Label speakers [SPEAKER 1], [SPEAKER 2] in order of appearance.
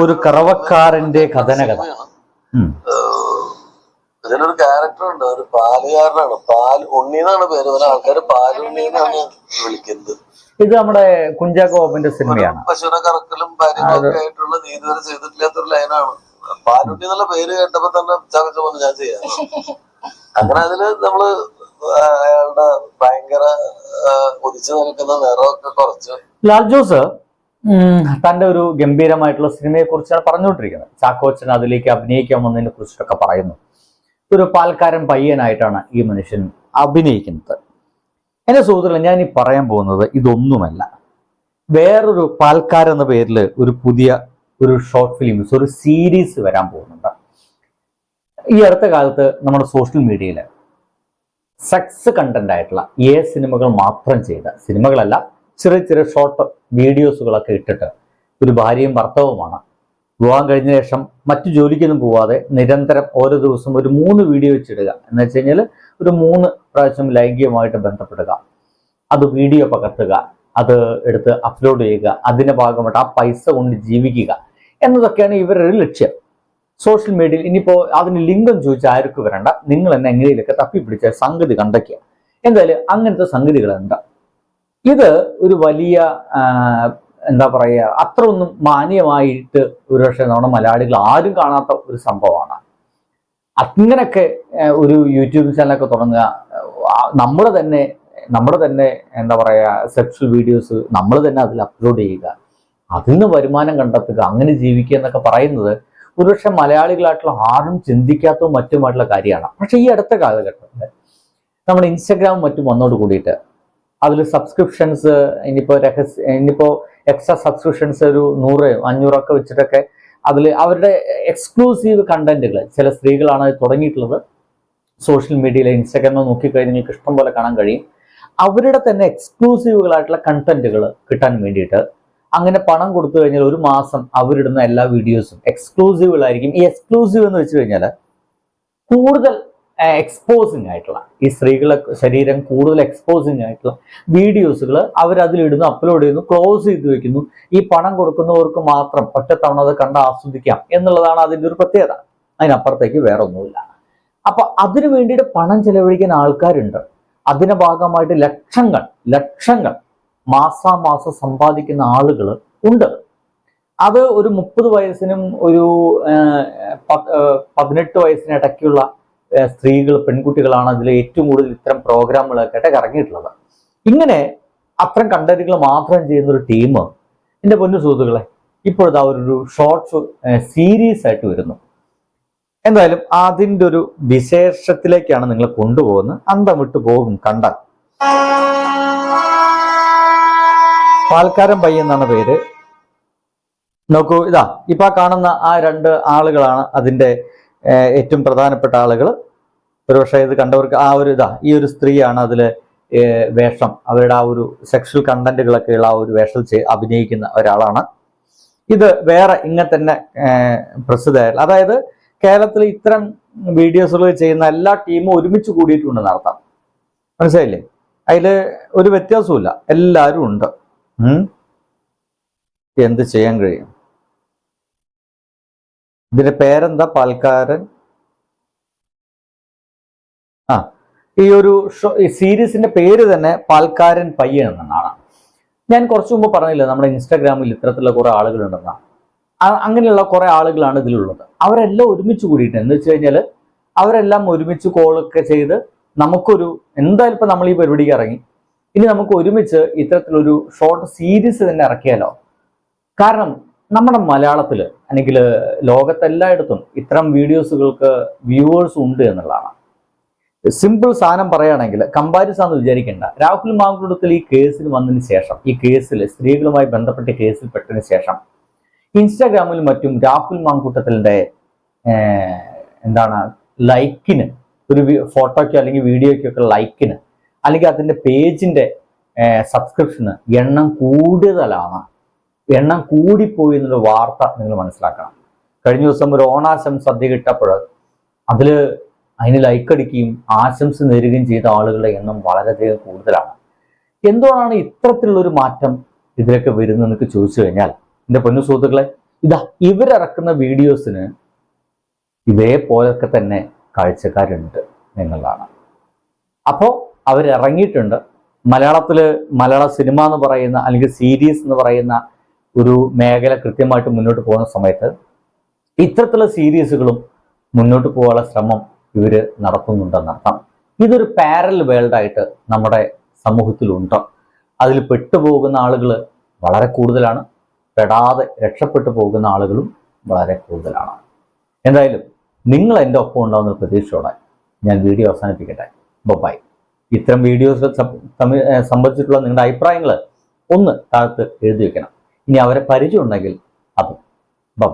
[SPEAKER 1] ഒരു കറവക്കാരന്റെ കഥനകഥ.
[SPEAKER 2] ഇതിലൊരു ക്യാരക്ടർ ഉണ്ട്, ഒരു പാലുകാരനാണ്. പാൽ ഉണ്ണി എന്നാണ് പേര്. ആൾക്കാര് പാലുണ്ണി എന്നാണ് വിളിക്കുന്നത്.
[SPEAKER 1] ഇത് നമ്മുടെ കുഞ്ചാക്കോ ബോബന്റെ സിനിമയാണ്.
[SPEAKER 2] പശുവിനെ കറക്കലും കാര്യങ്ങളൊക്കെ ആയിട്ടുള്ള നീ ഇതുവരെ ചെയ്തിട്ടില്ലാത്തൊരു ലൈനാണ്. പാലുണ്ണി എന്നുള്ള പേര് കേട്ടപ്പോ തന്നെ ചവച്ചോന്ന് ഞാൻ ചെയ്യാം. അങ്ങനെ അതില് നമ്മള് അയാളുടെ ഭയങ്കര ഉദിച്ചു നിൽക്കുന്ന നിറമൊക്കെ കുറച്ച്
[SPEAKER 1] ലാൽ ജോസ് തന്റെ ഒരു ഗംഭീരമായിട്ടുള്ള സിനിമയെ കുറിച്ചാണ് പറഞ്ഞുകൊണ്ടിരിക്കുന്നത്. ചാക്കോച്ചൻ അതിലേക്ക് അഭിനയിക്കാൻ വന്നതിനെ കുറിച്ചിട്ടൊക്കെ പറയുന്നു. ഒരു പാൽക്കാരൻ പയ്യനായിട്ടാണ് ഈ മനുഷ്യൻ അഭിനയിക്കുന്നത്. എന്റെ സുഹൃത്തുക്കളെ, ഞാൻ ഈ പറയാൻ പോകുന്നത് ഇതൊന്നുമല്ല. വേറൊരു പാൽക്കാരൻ എന്ന പേരിൽ ഒരു പുതിയ ഒരു ഷോർട്ട് ഫിലിംസ്, ഒരു സീരീസ് വരാൻ പോകുന്നുണ്ട്. ഈ അടുത്ത കാലത്ത് നമ്മുടെ സോഷ്യൽ മീഡിയയിൽ സെക്സ് കണ്ടന്റ് ആയിട്ടുള്ള സിനിമകൾ മാത്രം ചെയ്ത സിനിമകളല്ല, ചെറിയ ചെറിയ ഷോർട്ട് വീഡിയോസുകളൊക്കെ ഇട്ടിട്ട് ഒരു ഭാര്യയും ഭർത്താവുമാണ്. വിവാഹം കഴിഞ്ഞ ശേഷം മറ്റു ജോലിക്കൊന്നും പോവാതെ നിരന്തരം ഓരോ ദിവസം ഒരു 3 വീഡിയോ വെച്ചിടുക. എന്ന് വെച്ച് കഴിഞ്ഞാൽ ഒരു 3 പ്രാവശ്യം ലൈംഗികമായിട്ട് ബന്ധപ്പെടുക, അത് വീഡിയോ പകർത്തുക, അത് എടുത്ത് അപ്ലോഡ് ചെയ്യുക, അതിന്റെ ഭാഗമായിട്ട് ആ പൈസ കൊണ്ട് ജീവിക്കുക എന്നതൊക്കെയാണ് ഇവരുടെ ലക്ഷ്യം. സോഷ്യൽ മീഡിയയിൽ ഇനിയിപ്പോൾ അതിന് ലിങ്കം ചോദിച്ചാൽ ആർക്കും വരണ്ട, നിങ്ങൾ എന്നെ എങ്ങനെയൊക്കെ തപ്പിപ്പിടിച്ച സംഗതി കണ്ടെത്തുക. എന്തായാലും അങ്ങനത്തെ സംഗതികളുണ്ട്. ഇത് ഒരു വലിയ എന്താ പറയുക, അത്ര ഒന്നും മാന്യമായിട്ട് ഒരുപക്ഷെ നമ്മുടെ മലയാളികൾ ആരും കാണാത്ത ഒരു സംഭവമാണ്. അങ്ങനെയൊക്കെ ഒരു യൂട്യൂബ് ചാനലൊക്കെ തുടങ്ങുക, നമ്മുടെ തന്നെ എന്താ പറയുക സെക്സ്വൽ വീഡിയോസ് നമ്മൾ തന്നെ അതിൽ അപ്ലോഡ് ചെയ്യുക, അതിൽ നിന്ന് വരുമാനം കണ്ടെത്തുക, അങ്ങനെ ജീവിക്കുക എന്നൊക്കെ പറയുന്നത് ഒരുപക്ഷെ മലയാളികളായിട്ടുള്ള ആരും ചിന്തിക്കാത്തതും മറ്റുമായിട്ടുള്ള കാര്യമാണ്. പക്ഷെ ഈ അടുത്ത കാലഘട്ടത്തിൽ നമ്മുടെ ഇൻസ്റ്റഗ്രാം മറ്റും വന്നോട് കൂടിയിട്ട് അതിൽ സബ്സ്ക്രിപ്ഷൻസ് ഇനിയിപ്പോൾ എക്സ്ട്രാ സബ്സ്ക്രിപ്ഷൻസ് ഒരു 100-500 ഒക്കെ വെച്ചിട്ടൊക്കെ അതിൽ അവരുടെ എക്സ്ക്ലൂസീവ് കണ്ടന്റുകൾ ചില സ്ത്രീകളാണ് തുടങ്ങിയിട്ടുള്ളത്. സോഷ്യൽ മീഡിയയിൽ ഇൻസ്റ്റാഗ്രാമിൽ നോക്കിക്കഴിഞ്ഞാൽ നിങ്ങൾക്ക് ഇഷ്ടം പോലെ കാണാൻ കഴിയും. അവരുടെ തന്നെ എക്സ്ക്ലൂസീവുകളായിട്ടുള്ള കണ്ടന്റുകൾ കിട്ടാൻ വേണ്ടിയിട്ട് അങ്ങനെ പണം കൊടുത്തു കഴിഞ്ഞാൽ ഒരു മാസം അവരിടുന്ന എല്ലാ വീഡിയോസും എക്സ്ക്ലൂസീവുകളായിരിക്കും. ഈ എക്സ്ക്ലൂസീവ് എന്ന് വെച്ച് കഴിഞ്ഞാൽ കൂടുതൽ എക്സ്പോസിങ് ആയിട്ടുള്ള, ഈ സ്ത്രീകളെ ശരീരം കൂടുതൽ എക്സ്പോസിങ് ആയിട്ടുള്ള വീഡിയോസുകൾ അവരതിലിടുന്നു, അപ്ലോഡ് ചെയ്യുന്നു, ക്ലോസ് ചെയ്ത് വെക്കുന്നു. ഈ പണം കൊടുക്കുന്നവർക്ക് മാത്രം ഒറ്റത്തവണ അത് കണ്ട് ആസ്വദിക്കാം എന്നുള്ളതാണ് അതിൻ്റെ ഒരു പ്രത്യേകത. അതിനപ്പുറത്തേക്ക് വേറെ ഒന്നുമില്ല. അപ്പൊ അതിനു വേണ്ടിയിട്ട് പണം ചെലവഴിക്കാൻ ആൾക്കാരുണ്ട്. അതിന്റെ ഭാഗമായിട്ട് ലക്ഷങ്ങൾ മാസാമാസം സമ്പാദിക്കുന്ന ആളുകൾ ഉണ്ട്. അത് ഒരു 30 വയസ്സിനും ഒരു 18 വയസ്സിനിടയ്ക്കുള്ള സ്ത്രീകൾ, പെൺകുട്ടികളാണ് അതിൽ ഏറ്റവും കൂടുതൽ ഇത്തരം പ്രോഗ്രാമുകളൊക്കെ ഇറങ്ങിയിട്ടുള്ളത്. ഇങ്ങനെ അത്തരം കണ്ടന്റുകൾ മാത്രം ചെയ്യുന്ന ഒരു ടീം എൻ്റെ പൊന്നു സുഹൃത്തുക്കളെ ഇപ്പോഴത്തെ ഒരു ഷോർട്സ് സീരീസ് ആയിട്ട് വരുന്നു. എന്തായാലും അതിൻ്റെ ഒരു വിശേഷത്തിലേക്കാണ് നിങ്ങളെ കൊണ്ടുപോകുന്നത്. അന്തം വിട്ടു പോകും കണ്ടാൽ. പാൽക്കാരൻ പയ്യൻ എന്നാണ് പേര്. നോക്കൂ, ഇതാ ഇപ്പൊ കാണുന്ന ആ 2 ആളുകളാണ് അതിൻ്റെ ഏറ്റവും പ്രധാനപ്പെട്ട ആളുകൾ. ഒരുപക്ഷെ ഇത് കണ്ടവർക്ക് ഈ ഒരു സ്ത്രീയാണ് അതിൽ വേഷം, അവരുടെ ആ ഒരു സെക്ഷൽ കണ്ടന്റുകളൊക്കെ ഉള്ള ആ ഒരു വേഷം അഭിനയിക്കുന്ന ഒരാളാണ്. ഇത് വേറെ ഇങ്ങനെ തന്നെ പ്രസിദ്ധമായിട്ടുള്ള, അതായത് കേരളത്തിൽ ഇത്തരം വീഡിയോസുകൾ ചെയ്യുന്ന എല്ലാ ടീമും ഒരുമിച്ച് കൂടിയിട്ടുണ്ട് നടത്താം. മനസ്സിലായില്ലേ? അതിൽ ഒരു വ്യത്യാസവുമില്ല, എല്ലാവരും ഉണ്ട്. എന്ത് ചെയ്യാൻ കഴിയും? ഇതിന്റെ പേരെന്താ? പാൽക്കാരൻ. ഈ ഒരു സീരീസിന്റെ പേര് തന്നെ പാൽക്കാരൻ പയ്യൻ എന്നാണ്. ഞാൻ കുറച്ചു മുമ്പ് പറഞ്ഞില്ല, നമ്മുടെ ഇൻസ്റ്റാഗ്രാമിൽ ഇത്തരത്തിലുള്ള കുറെ ആളുകളുണ്ടെന്നാണ്. അങ്ങനെയുള്ള കുറെ ആളുകളാണ് ഇതിലുള്ളത്. അവരെല്ലാം ഒരുമിച്ച് കൂടിയിട്ട് എന്ന് വെച്ച് കഴിഞ്ഞാൽ അവരെല്ലാം ഒരുമിച്ച് കോളൊക്കെ ചെയ്ത് നമുക്കൊരു എന്തായാലും ഇപ്പൊ നമ്മൾ ഈ പരിപാടിക്ക് ഇറങ്ങി, ഇനി നമുക്ക് ഒരുമിച്ച് ഇത്തരത്തിലൊരു ഷോർട്ട് സീരീസ് തന്നെ ഇറക്കിയാലോ? കാരണം നമ്മുടെ മലയാളത്തിൽ അല്ലെങ്കിൽ ലോകത്തെല്ലായിടത്തും ഇത്തരം വീഡിയോസുകൾക്ക് വ്യൂവേഴ്സ് ഉണ്ട് എന്നുള്ളതാണ്. സിമ്പിൾ സാധനം പറയുകയാണെങ്കിൽ, കമ്പാരിസൺ എന്ന് വിചാരിക്കേണ്ട. രാഹുൽ മാങ്കൂട്ടത്തിൽ ഈ കേസിൽ വന്നതിന് ശേഷം, ഈ കേസിൽ സ്ത്രീകളുമായി ബന്ധപ്പെട്ട കേസിൽ പെട്ടതിന് ശേഷം ഇൻസ്റ്റാഗ്രാമിലും മറ്റും രാഹുൽ മാങ്കൂട്ടത്തിൻ്റെ ലൈക്കിന്, ഒരു ഫോട്ടോയ്ക്കോ അല്ലെങ്കിൽ വീഡിയോയ്ക്കൊക്കെ ലൈക്കിന് അല്ലെങ്കിൽ അതിൻ്റെ പേജിൻ്റെ സബ്സ്ക്രിപ്ഷന് എണ്ണം കൂടുതലാണ്. എണ്ണം കൂടിപ്പോയി എന്നുള്ള വാർത്ത നിങ്ങൾ മനസ്സിലാക്കണം. കഴിഞ്ഞ ദിവസം ഒരു ഓണാശംസ സദ്യ കിട്ടപ്പോൾ അതിന് ലൈക്ക് അടിക്കുകയും ആശംസ നേരുകയും ചെയ്ത ആളുകളുടെ എണ്ണം വളരെയധികം കൂടുതലാണ്. എന്തുകൊണ്ടാണ് ഇത്തരത്തിലുള്ളൊരു മാറ്റം ഇതിലൊക്കെ വരുന്നത് എന്നൊക്കെ ചോദിച്ചു കഴിഞ്ഞാൽ, എൻ്റെ പൊന്നു സുഹൃത്തുക്കളെ, ഇതാ ഇവരിറക്കുന്ന വീഡിയോസിന് ഇതേപോലൊക്കെ തന്നെ കാഴ്ചക്കാരുണ്ട് എന്നുള്ളതാണ്. അപ്പോൾ അവരിറങ്ങിയിട്ടുണ്ട്. മലയാള സിനിമ എന്ന് പറയുന്ന അല്ലെങ്കിൽ സീരീസ് എന്ന് പറയുന്ന ഒരു മേഖല കൃത്യമായിട്ട് മുന്നോട്ട് പോകുന്ന സമയത്ത് ഇത്തരത്തിലുള്ള സീരീസുകളും മുന്നോട്ട് പോകാനുള്ള ശ്രമം ഇവർ നടത്തുന്നുണ്ടെന്നർത്ഥം. ഇതൊരു പാരലൽ വേൾഡായിട്ട് നമ്മുടെ സമൂഹത്തിലുണ്ട്. അതിൽ പെട്ടുപോകുന്ന ആളുകൾ വളരെ കൂടുതലാണ്, പെടാതെ രക്ഷപ്പെട്ടു പോകുന്ന ആളുകളും വളരെ കൂടുതലാണ്. എന്തായാലും നിങ്ങൾ എൻ്റെ ഒപ്പം ഉണ്ടാകുന്ന പ്രതീക്ഷയോടെ ഞാൻ വീഡിയോ അവസാനിപ്പിക്കട്ടെ. ബൈ. ഇത്തരം വീഡിയോസ് സംബന്ധിച്ചിട്ടുള്ള നിങ്ങളുടെ അഭിപ്രായങ്ങൾ ഒന്ന് താഴത്ത് എഴുതി വെക്കണം. ഇനി അവരെ പരിചയം ഉണ്ടെങ്കിൽ അതും. ബൈ.